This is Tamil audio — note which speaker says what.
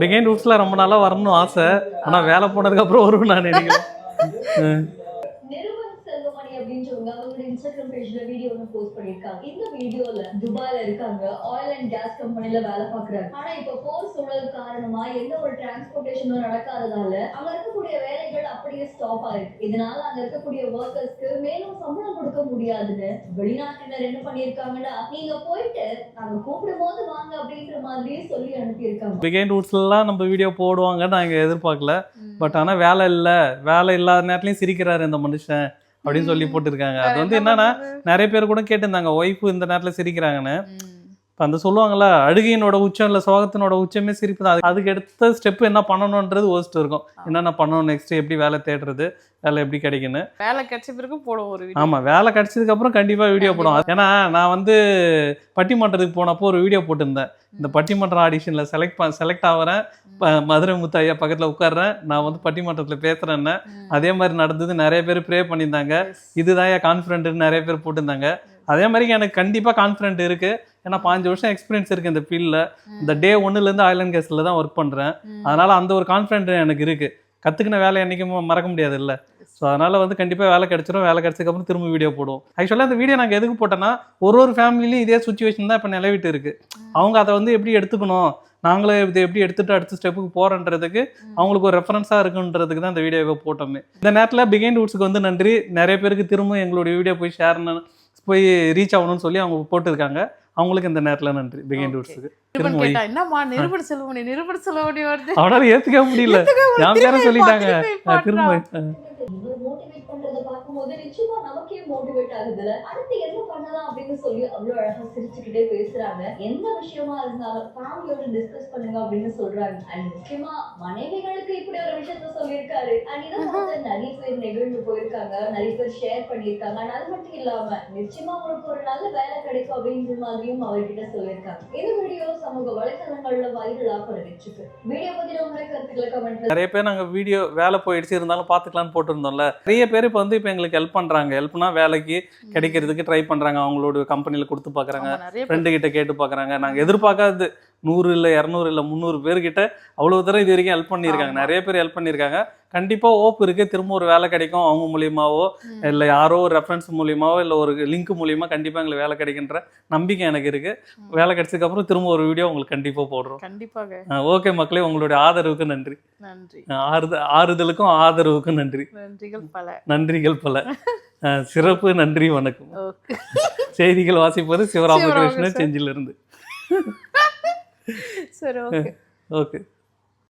Speaker 1: பிகைண்ட் ரூட்ஸ்ல ரொம்ப நாளா வரணும்னு ஆசை. ஆனா வேலை போனதுக்கு அப்புறம் வரும் நான் நினைக்கிறேன்.
Speaker 2: அப்படின்றவங்க அவங்களோட இன்ஸ்டாகிராம் பேஜ்ல வீடியோ ஒன்று போஸ்ட் பண்ணிருக்காங்க. இந்த வீடியோல துபாயில இருக்காங்க, ஆயில் அண்ட் கேஸ் கம்பெனில வேலை பாக்குறாங்க. ஆனா இப்ப போர் சூழல் காரணமா எந்த ஒரு டிரான்ஸ்போர்டேஷனும் நடக்காததால அங்க இருக்கக்கூடிய வேலைகள் அப்படியே ஸ்டாப் ஆயிருக்கு. இதனால அங்க இருக்கக்கூடிய ஒர்க்கர்ஸ்க்கு மேலும் சம்பளம் கொடுக்க முடியாதுன்னு வெளிநாட்டினர் என்ன பண்ணிருக்காங்கன்னா, நீங்க போயிட்டு நாங்க கூப்பிடும் போது வாங்க அப்படின்ற மாதிரி சொல்லி அனுப்பியிருக்காங்க.
Speaker 1: பிகைண்ட் ரூட்ஸ்லாம் நம்ம வீடியோ போடுவாங்க நாங்க எதிர்பார்க்கல. பட் ஆனா வேலை இல்லாத நேரத்துலயும் சிரிக்கிறாரு இந்த மனுஷன் அப்படின்னு சொல்லி போட்டிருக்காங்க. அது வந்து என்னன்னா நிறைய பேர் கூட கேட்டிருந்தாங்க ஒய்ஃபு இந்த நேரத்துல சிரிக்கிறாங்கன்னு. இப்போ அந்த சொல்லுவாங்கல்ல, அழுகையினோட உச்சம் இல்லை சோகத்தினோட உச்சமே சிரிப்பு தான். அதுக்கு எடுத்த ஸ்டெப் என்ன பண்ணணுன்றது யோசிச்சுட்டு இருக்கும். என்னென்ன பண்ணணும், நெக்ஸ்ட் எப்படி வேலை தேடுறது, வேலை எப்படி கிடைக்குன்னு.
Speaker 3: வேலை கிடைச்ச பிறகு போடும் ஒரு வீடியோ.
Speaker 1: ஆமாம், வேலை கிடைச்சதுக்கு அப்புறம் கண்டிப்பாக வீடியோ போடும். ஏன்னா நான் வந்து பட்டிமன்றத்துக்கு போனப்போ ஒரு வீடியோ போட்டிருந்தேன். இந்த பட்டிமன்ற ஆடிஷனில் செலக்ட் ஆகிறேன், மதுரை முத்தையா பக்கத்தில் உட்காடுறேன், நான் வந்து பட்டிமன்றத்தில் பேசுகிறேன்னு. அதே மாதிரி நடந்தது. நிறைய பேர் ப்ரே பண்ணியிருந்தாங்க. இதுதான் என் கான்ஃபிடென்ட்னு நிறைய பேர் போட்டிருந்தாங்க. அதே மாதிரி எனக்கு கண்டிப்பாக கான்ஃபிடென்ட் இருக்குது. ஏன்னா 5 வருஷம் எக்ஸ்பீரியன்ஸ் இருக்குது இந்த ஃபீல்டில். இந்த டே 1லேருந்து ஆயில் அண்ட் கேஸில் தான் ஒர்க் பண்ணுறேன். அதனால் அந்த ஒரு கான்ஃபிடென்ட் எனக்கு இருக்குது. கற்றுக்கின வேலை என்றைக்கும் மறக்க முடியாது இல்லை. ஸோ அதனால் வந்து கண்டிப்பாக வேலை கிடச்சிரும். வேலை கிடச்சதுக்கப்புறம் திரும்ப வீடியோ போடுவோம். ஆக்சுவலாக அந்த வீடியோ நாங்கள் எதுக்கு போட்டோன்னா, ஒரு ஃபேமிலிலையும் இதே சுச்சுவேஷன் தான் இப்போ நிலவிட்டு இருக்குது. அவங்க அதை வந்து எப்படி எடுத்துக்கணும், நாங்களே இதை எப்படி எடுத்துகிட்டு அடுத்த ஸ்டெப்புக்கு போகிறன்றதுக்கு அவங்களுக்கு ஒரு ரெஃபரன்ஸாக இருக்குன்றதுக்கு தான் இந்த வீடியோவை போட்டோமே. இந்த நேரத்தில் பிகைண்ட் ரூட்ஸுக்கு வந்து நன்றி. நிறைய பேருக்கு திரும்ப எங்களுடைய வீடியோ போய் ரீச் ஆகணும்னு சொல்லி அவங்க போட்டிருக்காங்க. அவங்களுக்கு இந்த நேரத்தில் நன்றி பிகைண்ட் ரூட்ஸுக்கு.
Speaker 3: என்னம்மா நிருபர் செல்வமணி வருது,
Speaker 1: அவனால ஏத்துக்க முடியல. என் பேரை சொல்லிட்டாங்க திரும்ப.
Speaker 2: மோட்டிவேட் பண்றத பார்க்கும்போது நிச்சயமா நமக்கே மோட்டிவேட் ஆகுதுல. அடுத்து என்ன பண்ணலாம் அப்படின்னு சொல்லி அவ்வளவு அழகா சிரிச்சுக்கிட்டே பேசுறாங்க. எந்த விஷயமா இருந்தாலும் ஃபேமிலியோட டிஸ்கஸ் பண்ணுங்க அப்படின்னு சொல்றாங்க. அண்ட் முக்கியமா மனைவிகளுக்கு இப்படி ஒரு விஷயத்த சொல்லியிருக்காரு. அண்ட் இதை பார்த்து நிறைய பேர் நெகிழ்ந்து போயிருக்காங்க, நிறைய பேர் ஷேர் பண்ணியிருக்காங்க. அண்ட் அது மட்டும் இல்லாம நிச்சயமா உங்களுக்கு ஒரு நல்ல வேலை கிடைக்கும் அப்படின்ற மாதிரியும் அவர்கிட்ட சொல்லியிருக்காங்க. இந்த வீடியோ சமூக வலைதளங்கள்ல வைரலா பரவிச்சுக்கு. வீடியோ பத்தி உங்களுடைய கருத்துக்களை கமெண்ட்ல.
Speaker 1: நிறைய பேர் நாங்க வீடியோ வேலை போயிடுச்சு இருந்தாலும் பாத்துக்கலாம்னு போட்டிருந்தோம்ல. நிறைய பேர் இப்போ வந்து இப்போ எங்களுக்கு ஹெல்ப் பண்றாங்க. ஹெல்ப்னா வேலைக்கு கிடைக்கிறதுக்கு ட்ரை பண்றாங்க. அவங்களோட கம்பெனில கொடுத்து பாக்குறாங்க, ஃப்ரெண்டு கிட்ட கேட்டு பாக்குறாங்க. நாங்க எதிர்பார்க்காது 100 இல்லை 200 இல்லை 300 பேர்கிட்ட அவ்வளவு தூரம் இது வரைக்கும் ஹெல்ப் பண்ணியிருக்காங்க. நிறைய பேர் ஹெல்ப் பண்ணியிருக்காங்க. கண்டிப்பா ஓப் இருக்கு, திரும்ப ஒரு வேலை கிடைக்கும். அவங்க மூலியமாவோ இல்லை யாரோ ஒரு ரெஃபரன்ஸ் மூலியமாவோ இல்லை ஒரு லிங்க் மூலியமா கண்டிப்பா எங்களுக்கு வேலை கிடைக்கின்ற நம்பிக்கை எனக்கு இருக்கு. வேலை கிடைச்சதுக்கு அப்புறம் திரும்ப ஒரு வீடியோ உங்களுக்கு கண்டிப்பா போடுறோம்.
Speaker 3: கண்டிப்பாக.
Speaker 1: ஓகே மக்களே, உங்களுடைய ஆதரவுக்கு நன்றி. ஆறுதலுக்கும் ஆதரவுக்கும் நன்றி. நன்றிகள் பல. சிறப்பு நன்றி, வணக்கம். செய்திகள் வாசிப்பது சிவராமகிருஷ்ணன், செஞ்சிலிருந்து.
Speaker 3: சரி, ஓகே.